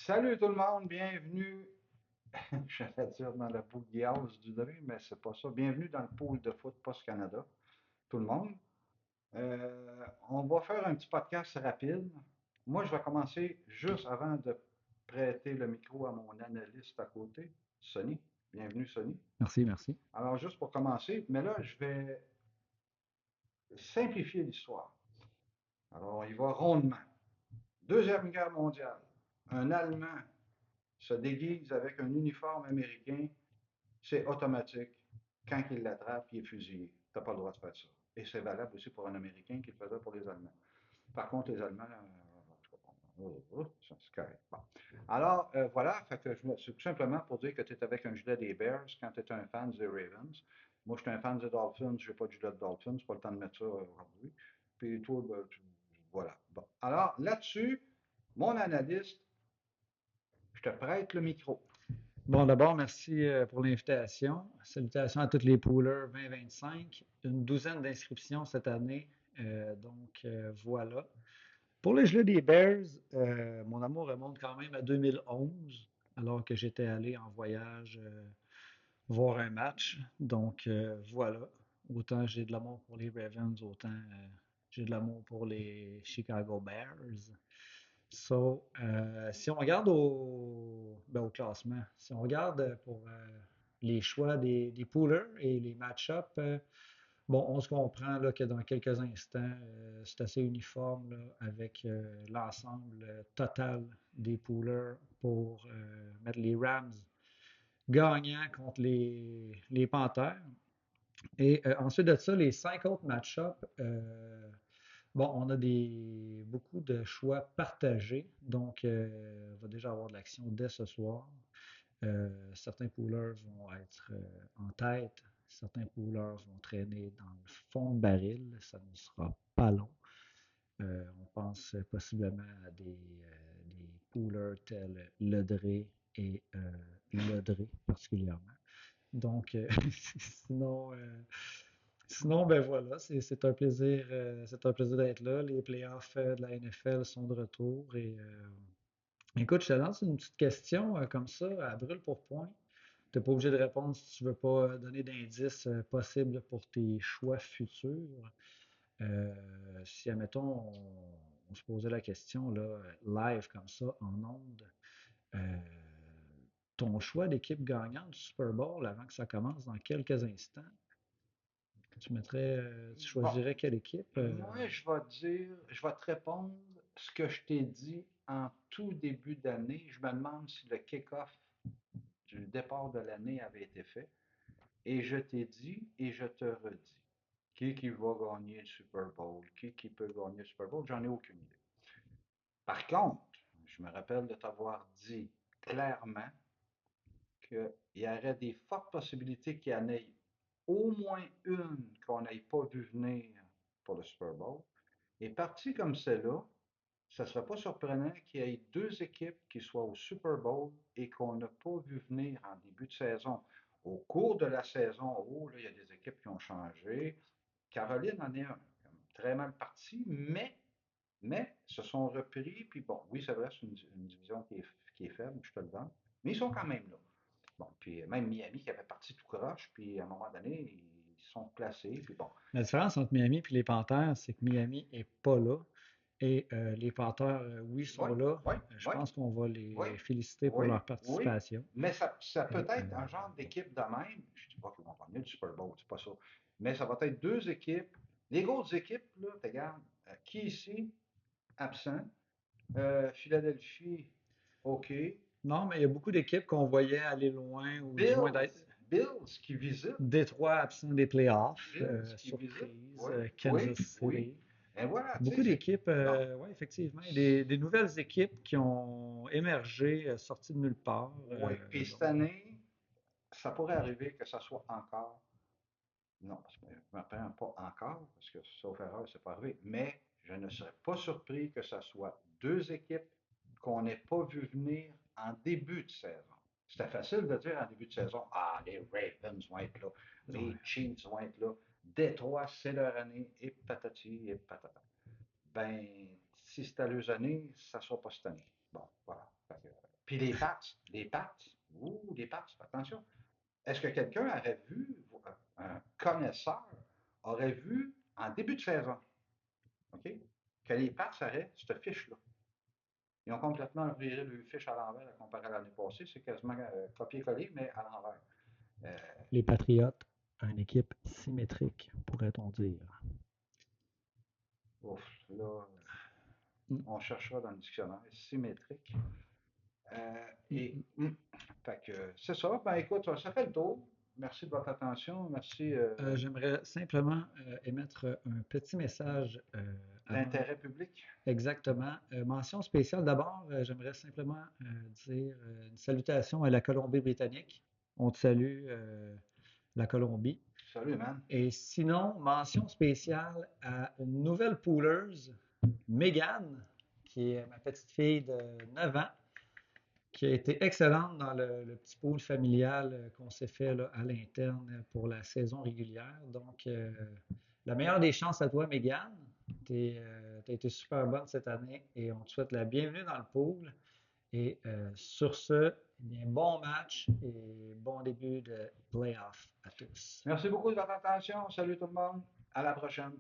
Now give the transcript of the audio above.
Salut tout le monde, bienvenue, j'allais dire dans la poule du Dré, mais c'est pas ça. Bienvenue dans le pool de foot Post Canada, tout le monde. On va faire un petit podcast rapide. Moi, je vais commencer juste avant de prêter le micro à mon analyste à côté, Sonny. Bienvenue, Sonny. Merci, merci. Alors, juste pour commencer, mais là, je vais simplifier l'histoire. Alors, on y va rondement. Deuxième guerre mondiale, un Allemand se déguise avec un uniforme américain, c'est automatique. Quand il l'attrape, il est fusillé. Tu n'as pas le droit de faire ça. Et c'est valable aussi pour un Américain qui le faisait pour les Allemands. Par contre, les Allemands, c'est correct. Bon. Alors, voilà, c'est tout simplement pour dire que tu es avec un gilet des Bears quand tu es un fan des Ravens. Moi, je suis un fan des Dolphins, je n'ai pas de gilet de Dolphins, pas le temps de mettre ça aujourd'hui. Puis toi, ben, voilà. Bon. Alors, là-dessus, mon analyste, je te prête le micro. Bon, d'abord, merci pour l'invitation. Salutations à tous les poolers 2025. Une douzaine d'inscriptions cette année. Voilà. Pour les Jeux des Bears, mon amour remonte quand même à 2011, alors que j'étais allé en voyage voir un match. Voilà. Autant j'ai de l'amour pour les Ravens, autant j'ai de l'amour pour les Chicago Bears. Si on regarde au classement, si on regarde pour les choix des poolers et les match-ups, bon, on se comprend là, que dans quelques instants, c'est assez uniforme là, avec l'ensemble total des poolers pour mettre les Rams gagnants contre les Panthers. Et ensuite de ça, les 5 autres match-ups, bon, on a beaucoup de choix partagés, donc on va déjà avoir de l'action dès ce soir. Certains poolers vont être en tête, certains poolers vont traîner dans le fond de baril, ça ne sera pas long. On pense possiblement à des poolers tels Ledré et Ledré particulièrement. Donc, sinon, ben voilà, c'est un plaisir d'être là. Les playoffs de la NFL sont de retour écoute, je te lance une petite question comme ça, à brûle pour point. Tu n'es pas obligé de répondre si tu veux pas donner d'indices possibles pour tes choix futurs. Si, admettons, on se posait la question là, live comme ça, en ondes, euh, ton choix d'équipe gagnante du Super Bowl avant que ça commence dans quelques instants, tu Bon, choisirais quelle équipe? moi, je vais te répondre ce que je t'ai dit en tout début d'année. Je me demande si le kick-off du départ de l'année avait été fait. Et je t'ai dit et je te redis. Qui va gagner le Super Bowl? Qui peut gagner le Super Bowl? J'en ai aucune idée. Par contre, je me rappelle de t'avoir dit clairement qu'il y aurait des fortes possibilités qu'il y en ait au moins une qu'on n'ait pas vu venir pour le Super Bowl. Et parti comme celle-là, ça ne serait pas surprenant qu'il y ait deux équipes qui soient au Super Bowl et qu'on n'a pas vu venir en début de saison. Au cours de la saison, oh, là, il y a des équipes qui ont changé. Caroline en est très mal partie, mais se sont repris. Puis bon, oui, c'est vrai, c'est une division qui est faible, je te le vends, mais ils sont quand même là. Bon, puis même Miami qui avait parti tout croche, puis à un moment donné, ils sont placés, puis bon. La différence entre Miami et les Panthers, c'est que Miami est pas là. Et les Panthers, oui, Oui, sont là. oui, Je oui. pense qu'on va Oui, les féliciter pour oui, leur oui. participation. Mais ça peut Et, être un genre d'équipe de même. Je ne dis pas qu'ils vont gagner le Super Bowl, c'est pas ça. Mais ça va être deux équipes. Les grosses équipes, là, tu regardes, qui ici, absent. Philadelphie, OK. non, mais il y a beaucoup d'équipes qu'on voyait aller loin, ou du moins d'être Bills, Bills qui visitent. Détroit absent des playoffs, Bills qui visitent. surprise, Oui, oui, Kansas oui. City. Et voilà, tu Beaucoup sais, c'est. d'équipes, Bon. oui, effectivement, des nouvelles équipes qui ont émergé, sorties de nulle part. Oui. Puis cette année, ça pourrait arriver que ça soit encore. Non, pas encore, parce que sauf erreur, c'est pas arrivé. Mais je ne serais pas surpris que ce soit deux équipes qu'on n'ait pas vu venir en début de saison. C'était facile de dire en début de saison, ah, les Ravens vont être là, Ouais. les Chiefs vont être là, Détroit, c'est leur année, et patati et patata. Ben, si c'était leur année, ça ne sera pas cette année. Bon, voilà. Puis les Pats, attention. Est-ce que quelqu'un aurait vu, un connaisseur aurait vu en début de saison, OK, que les Pats auraient cette fiche-là? Ils ont complètement viré le fiche à l'envers comparé à l'année passée. C'est quasiment copier-coller, mais à l'envers. Euh, Les Patriotes, une équipe symétrique, pourrait-on dire. ouf, là, Mm, on cherchera dans le dictionnaire. Symétrique. mm, Et mm. fait que c'est ça. Ben écoute, ça fait le tour. Merci de votre attention. Merci J'aimerais simplement émettre un petit message avant. d'intérêt public. Exactement. Mention spéciale. D'abord, j'aimerais simplement dire une salutation à la Colombie-Britannique. On te salue, la Colombie. Salut, man. Et sinon, mention spéciale à une nouvelle pooleuse, Megan, qui est ma petite fille de 9 ans, qui a été excellente dans le petit pool familial qu'on s'est fait là, à l'interne pour la saison régulière. Donc, la meilleure des chances à toi, Megan. Tu as été super bonne cette année et on te souhaite la bienvenue dans le pool. Et sur ce, eh bien, bon match et bon début de playoff à tous. Merci beaucoup de votre attention. Salut tout le monde. À la prochaine.